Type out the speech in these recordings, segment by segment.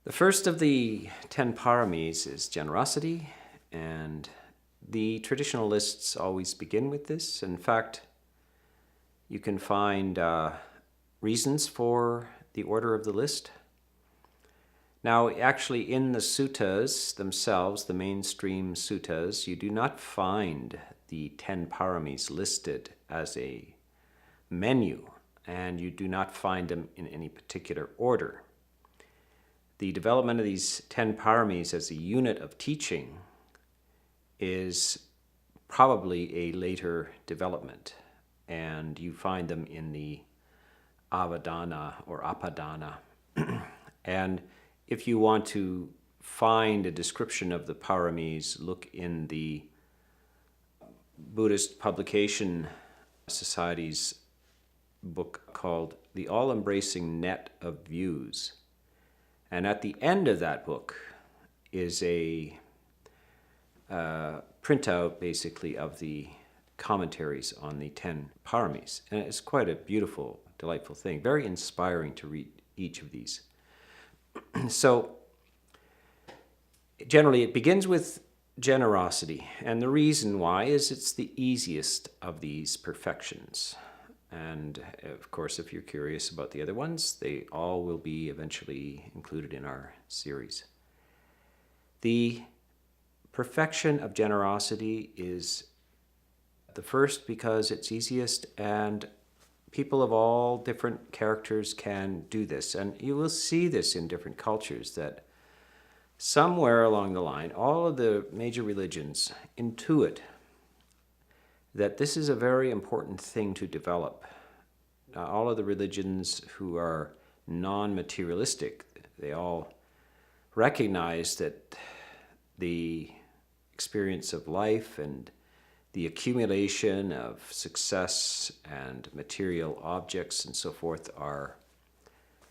The first of the 10 paramis is generosity, and the traditional lists always begin with this. In fact, you can find reasons for the order of the list. Now, actually, in the suttas themselves, the mainstream suttas, you do not find the 10 paramis listed as a menu, and you do not find them in any particular order. The development of these 10 paramis as a unit of teaching is probably a later development, and you find them in the avadana or apadana. And if you want to find a description of the paramis, look in the Buddhist Publication Society's book called The All-Embracing Net of Views. And at the end of that book is a printout, basically, of the commentaries on the 10 paramis. And it's quite a beautiful, delightful thing. Very inspiring to read each of these. So, generally, it begins with generosity. And the reason why is it's the easiest of these perfections. And of course, if you're curious about the other ones, they all will be eventually included in our series. The perfection of generosity is the first because it's easiest, and people of all different characters can do this. And you will see this in different cultures, that somewhere along the line, all of the major religions intuit that this is a very important thing to develop. All of the religions who are non-materialistic, they all recognize that the experience of life and the accumulation of success and material objects and so forth are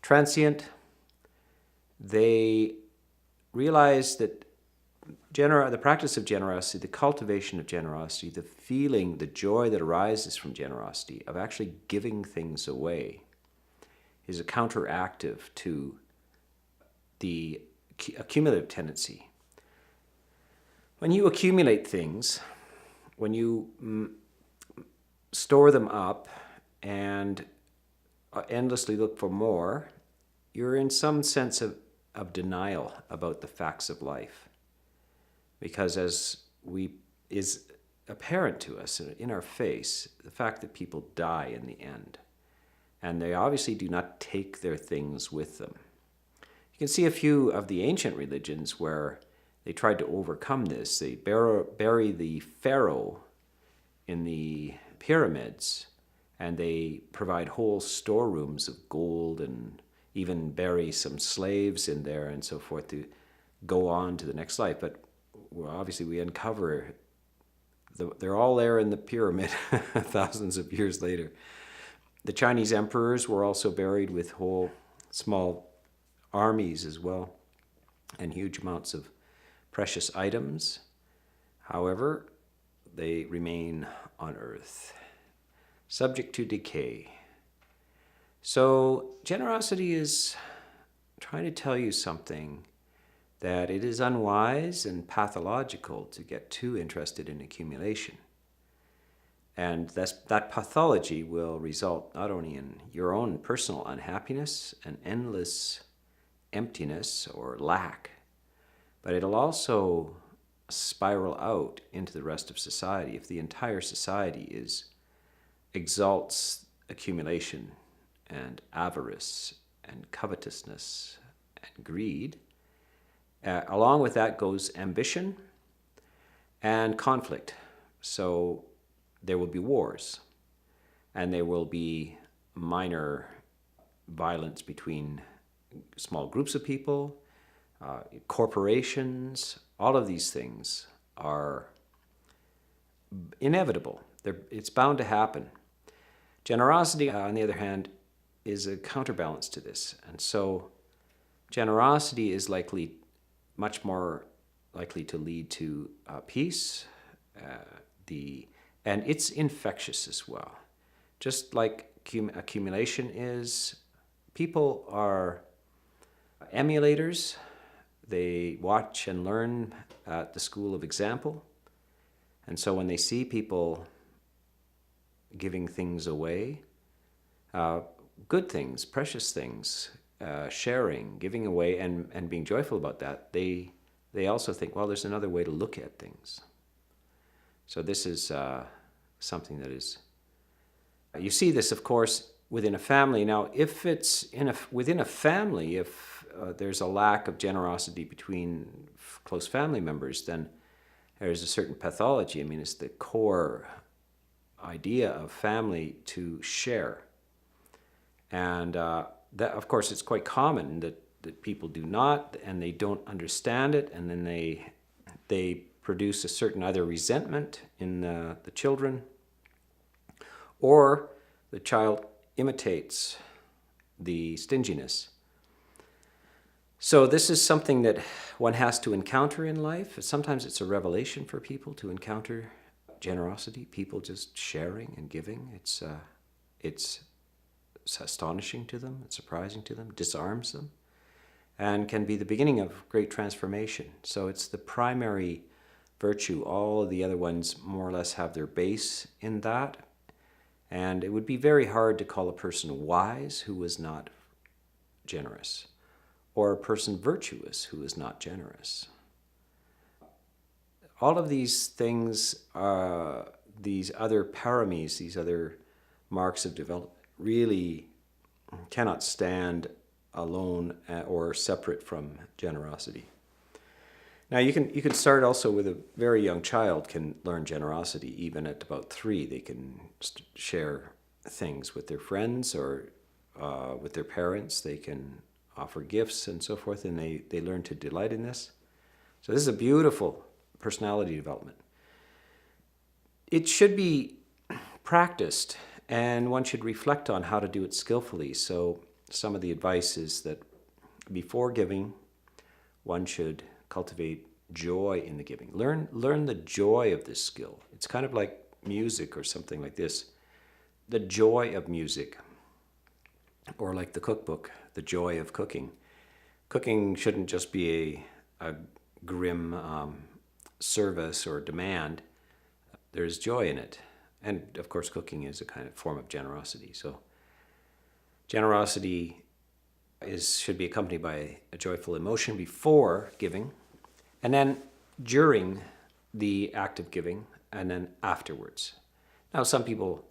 transient. They realize that the practice of generosity, the cultivation of generosity, the feeling, the joy that arises from generosity, of actually giving things away, is a counteractive to the accumulative tendency. When you accumulate things, when you store them up and endlessly look for more, you're in some sense of denial about the facts of life. Because as is apparent to us in our face, the fact that people die in the end. And they obviously do not take their things with them. You can see a few of the ancient religions where they tried to overcome this. They bury the pharaoh in the pyramids, and they provide whole storerooms of gold, and even bury some slaves in there and so forth to go on to the next life. But obviously we uncover they're all there in the pyramid thousands of years later. The Chinese emperors were also buried with whole small armies as well, and huge amounts of precious items. However, they remain on earth, subject to decay. So generosity is trying to tell you something, that it is unwise and pathological to get too interested in accumulation. And that pathology will result not only in your own personal unhappiness and endless emptiness or lack, but it'll also spiral out into the rest of society. If the entire society exalts accumulation and avarice and covetousness and greed, along with that goes ambition and conflict. So there will be wars, and there will be minor violence between small groups of people, corporations. All of these things are inevitable. It's bound to happen. Generosity, on the other hand, is a counterbalance to this. And so generosity is much more likely to lead to peace, and it's infectious as well. Just like accumulation is, people are Emulators, they watch and learn at the school of example. And so when they see people giving things away, good things, precious things, sharing, giving away, and being joyful about that, they also think, well, there's another way to look at things. So this is something that is... You see this, of course, within a family. Now, if it's within a family, if there's a lack of generosity between close family members, then there's a certain pathology. I mean, it's the core idea of family to share. And that, of course, it's quite common that people do not, and they don't understand it, and then they produce a certain either resentment in the children, or the child imitates the stinginess. So this is something that one has to encounter in life. Sometimes it's a revelation for people to encounter generosity, people just sharing and giving. It's astonishing to them, it's surprising to them, disarms them, and can be the beginning of great transformation. So it's the primary virtue. All of the other ones more or less have their base in that. And it would be very hard to call a person wise who was not generous, or a person virtuous who is not generous. All of these things, these other paramis, these other marks of development, really cannot stand alone or separate from generosity. Now you can start also with a very young child can learn generosity. Even at about 3, they can share things with their friends or with their parents. They can offer gifts and so forth, and they learn to delight in this. So this is a beautiful personality development. It should be practiced, and one should reflect on how to do it skillfully. So some of the advice is that before giving, one should cultivate joy in the giving. Learn the joy of this skill. It's kind of like music or something like this. The joy of music, or like the cookbook, the joy of cooking. Cooking shouldn't just be a grim service or demand. There's joy in it. And of course, cooking is a kind of form of generosity. So generosity should be accompanied by a joyful emotion before giving, and then during the act of giving, and then afterwards. Now, some people,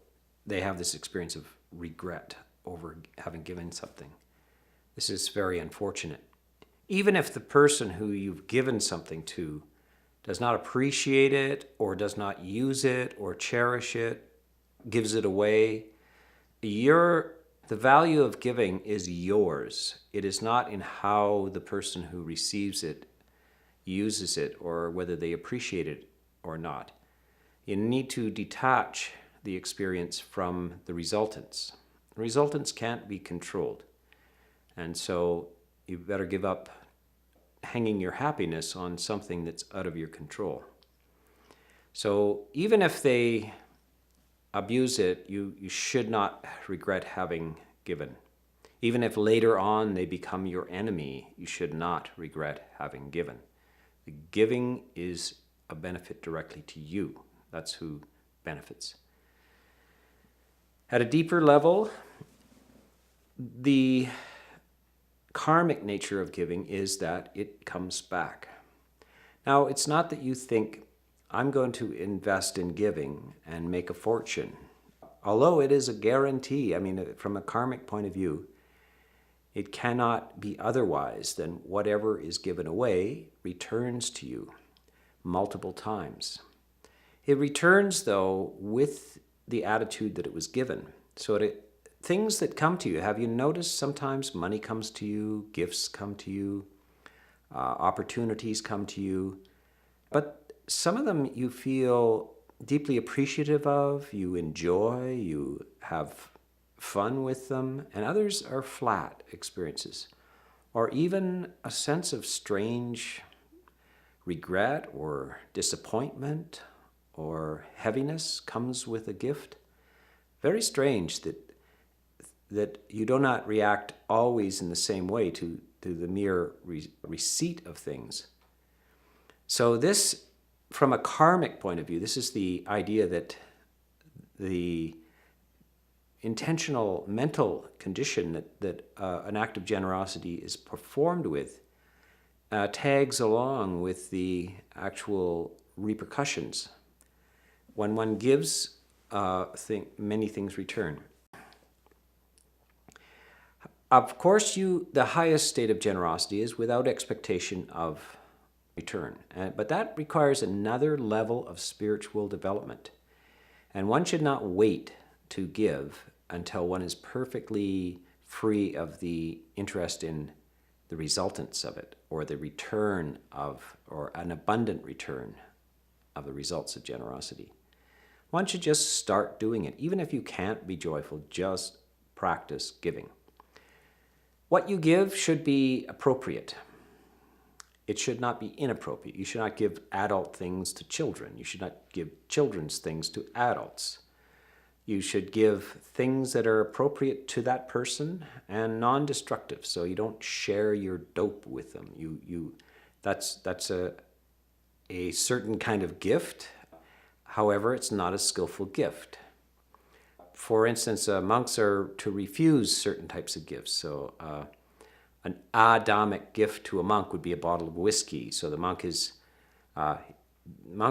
they have this experience of regret over having given something. This is very unfortunate. Even if the person who you've given something to does not appreciate it, or does not use it, or cherish it, gives it away, the value of giving is yours. It is not in how the person who receives it uses it, or whether they appreciate it or not. You need to detach the experience from the resultants. The resultants can't be controlled. And so you better give up hanging your happiness on something that's out of your control. So even if they abuse it, you should not regret having given. Even if later on they become your enemy, you should not regret having given. The giving is a benefit directly to you. That's who benefits. At a deeper level, the karmic nature of giving is that it comes back. Now, it's not that you think, I'm going to invest in giving and make a fortune. Although it is a guarantee, I mean, from a karmic point of view, it cannot be otherwise than whatever is given away returns to you multiple times. It returns, though, with the attitude that it was given. So things that come to you, have you noticed sometimes money comes to you, gifts come to you, opportunities come to you, but some of them you feel deeply appreciative of, you enjoy, you have fun with them, and others are flat experiences, or even a sense of strange regret or disappointment or heaviness comes with a gift. Very strange that you do not react always in the same way to to the mere receipt of things. So this, from a karmic point of view, this is the idea that the intentional mental condition that an act of generosity is performed with tags along with the actual repercussions. When one gives, many things return. Of course, the highest state of generosity is without expectation of return. But that requires another level of spiritual development. And one should not wait to give until one is perfectly free of the interest in the resultants of it, or the return of, or an abundant return of the results of generosity. One should just start doing it. Even if you can't be joyful, just practice giving. What you give should be appropriate. It should not be inappropriate. You should not give adult things to children. You should not give children's things to adults. You should give things that are appropriate to that person and non-destructive, so you don't share your dope with them. That's a certain kind of gift. However, it's not a skillful gift. For instance, monks are to refuse certain types of gifts. So an Adamic gift to a monk would be a bottle of whiskey. So the monks are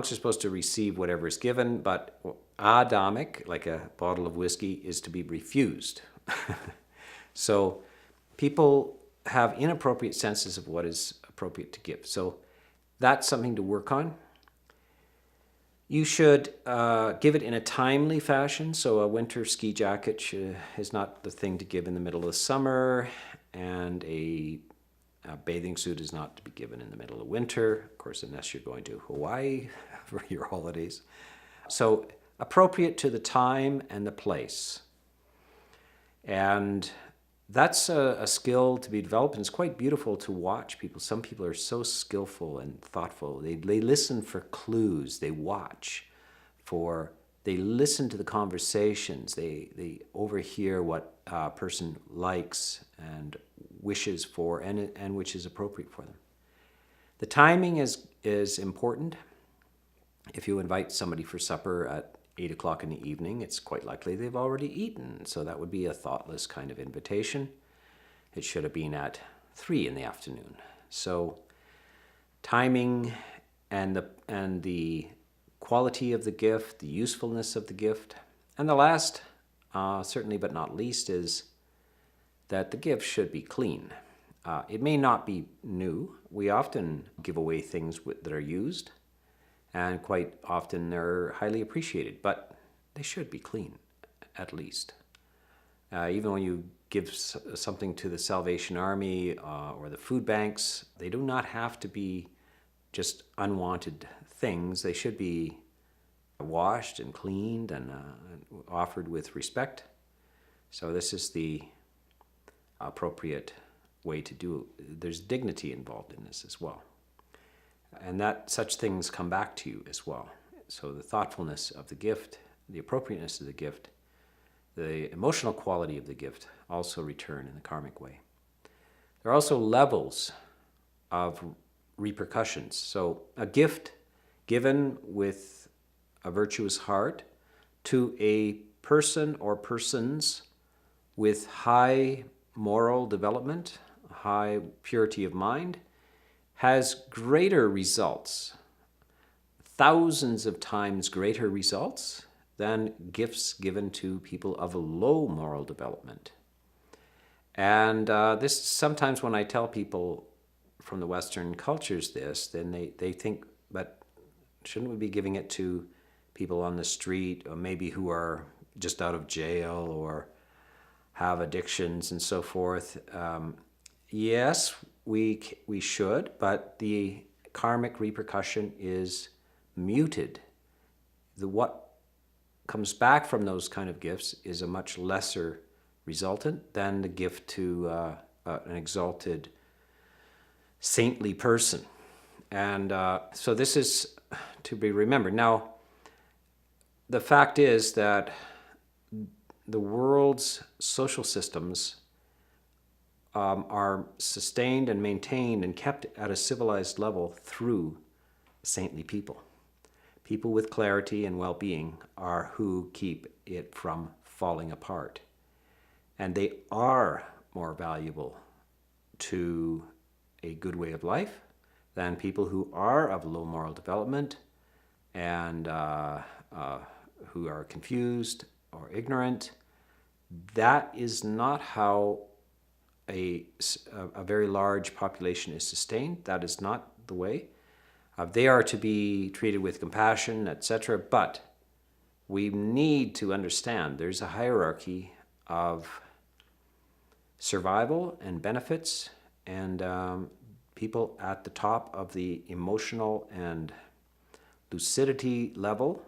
supposed to receive whatever is given, but Adamic, like a bottle of whiskey, is to be refused. So people have inappropriate senses of what is appropriate to give. So that's something to work on. You should give it in a timely fashion. So a winter ski jacket is not the thing to give in the middle of summer, and a bathing suit is not to be given in the middle of winter, of course, unless you're going to Hawaii for your holidays. So appropriate to the time and the place. And that's a skill to be developed, and it's quite beautiful to watch people. Some people are so skillful and thoughtful. They listen for clues. They watch they listen to the conversations. They overhear what a person likes and wishes for, and which is appropriate for them. The timing is important. If you invite somebody for supper at 8 o'clock in the evening, it's quite likely they've already eaten. So that would be a thoughtless kind of invitation. It should have been at 3 in the afternoon. So timing and the quality of the gift, the usefulness of the gift. And the last, certainly but not least, is that the gift should be clean. It may not be new. We often give away things that are used, and quite often they're highly appreciated, but they should be clean, at least. Even when you give something to the Salvation Army or the food banks, they do not have to be just unwanted things. They should be washed and cleaned and offered with respect. So this is the appropriate way to do it. There's dignity involved in this as well. And that such things come back to you as well. So the thoughtfulness of the gift, the appropriateness of the gift, the emotional quality of the gift also return in the karmic way. There are also levels of repercussions. So a gift given with a virtuous heart to a person or persons with high moral development, high purity of mind, has greater results, thousands of times greater results than gifts given to people of a low moral development. And this sometimes when I tell people from the Western cultures this, then they think, but shouldn't we be giving it to people on the street, or maybe who are just out of jail or have addictions and so forth? Yes, we should, but the karmic repercussion is muted. What comes back from those kind of gifts is a much lesser resultant than the gift to an exalted saintly person. And so this is to be remembered. Now, the fact is that the world's social systems are sustained and maintained and kept at a civilized level through saintly people. People with clarity and well-being are who keep it from falling apart. And they are more valuable to a good way of life than people who are of low moral development and who are confused or ignorant. That is not how a very large population is sustained. That is not the way. They are to be treated with compassion, etc. But we need to understand there's a hierarchy of survival and benefits, and people at the top of the emotional and lucidity level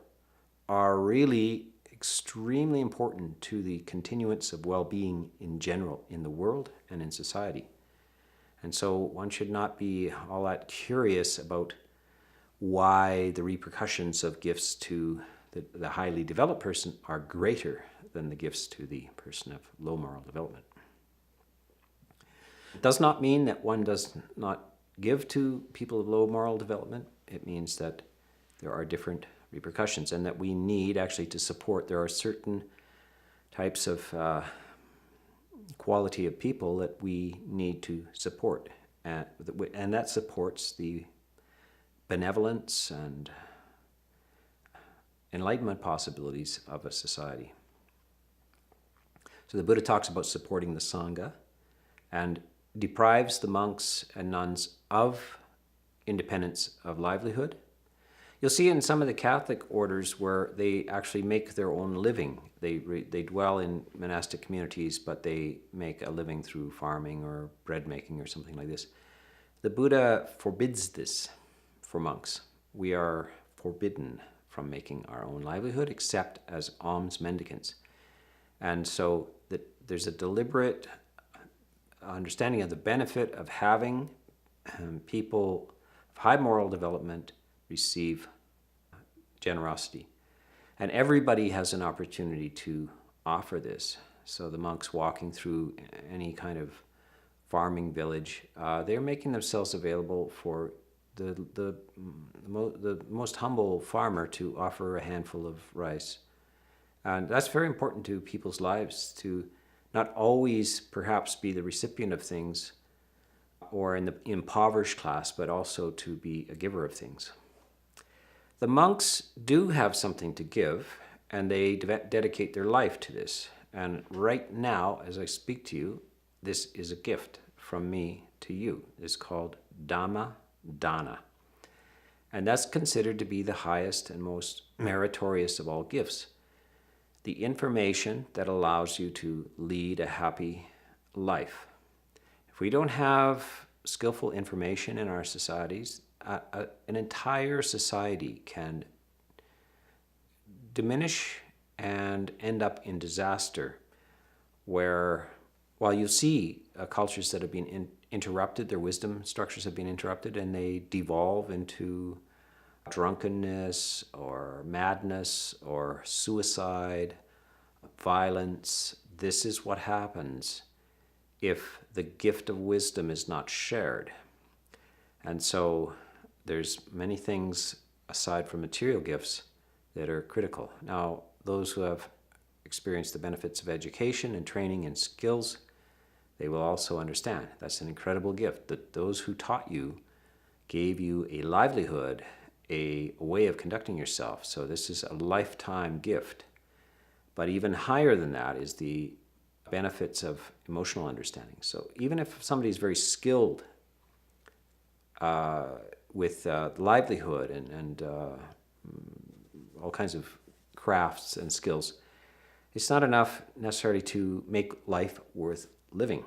are really extremely important to the continuance of well-being in general in the world and in society. And so one should not be all that curious about why the repercussions of gifts to the highly developed person are greater than the gifts to the person of low moral development. It does not mean that one does not give to people of low moral development. It means that there are different repercussions and that we need actually to support. There are certain types of quality of people that we need to support. And that supports the benevolence and enlightenment possibilities of a society. So the Buddha talks about supporting the Sangha and deprives the monks and nuns of independence of livelihood. You'll see in some of the Catholic orders where they actually make their own living. They dwell in monastic communities, but they make a living through farming or bread making or something like this. The Buddha forbids this for monks. We are forbidden from making our own livelihood except as alms mendicants. And so there's a deliberate understanding of the benefit of having people of high moral development receive generosity. And everybody has an opportunity to offer this. So the monks walking through any kind of farming village, they're making themselves available for the most humble farmer to offer a handful of rice. And that's very important to people's lives, to not always perhaps be the recipient of things or in the impoverished class, but also to be a giver of things. The monks do have something to give, and they dedicate their life to this. And right now, as I speak to you, this is a gift from me to you. It's called Dhamma Dana. And that's considered to be the highest and most meritorious of all gifts. The information that allows you to lead a happy life. If we don't have skillful information in our societies, an entire society can diminish and end up in disaster, where while you see cultures that have been interrupted, their wisdom structures have been interrupted, and they devolve into drunkenness or madness or suicide, violence. This is what happens if the gift of wisdom is not shared. And so there's many things aside from material gifts that are critical. Now, those who have experienced the benefits of education and training and skills, they will also understand that's an incredible gift, that those who taught you gave you a livelihood, a way of conducting yourself. So this is a lifetime gift. But even higher than that is the benefits of emotional understanding. So even if somebody is very skilled with livelihood and all kinds of crafts and skills, it's not enough necessarily to make life worth living.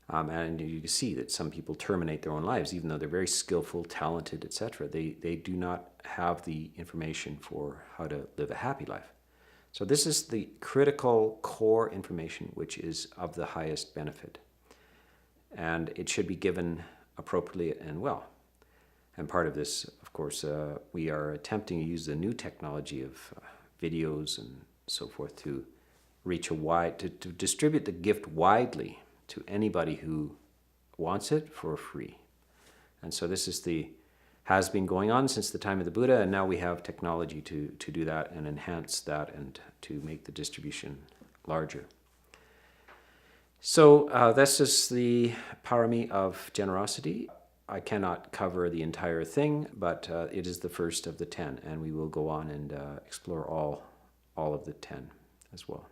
And you can see that some people terminate their own lives, even though they're very skillful, talented, etc. They do not have the information for how to live a happy life. So this is the critical core information which is of the highest benefit. And it should be given appropriately and well. And part of this, of course, we are attempting to use the new technology of videos and so forth to reach to distribute the gift widely. to anybody who wants it for free. And so this has been going on since the time of the Buddha, and now we have technology to do that and enhance that and to make the distribution larger. So this is the parami of generosity. I cannot cover the entire thing, but it is the first of the 10, and we will go on and explore all of the 10 as well.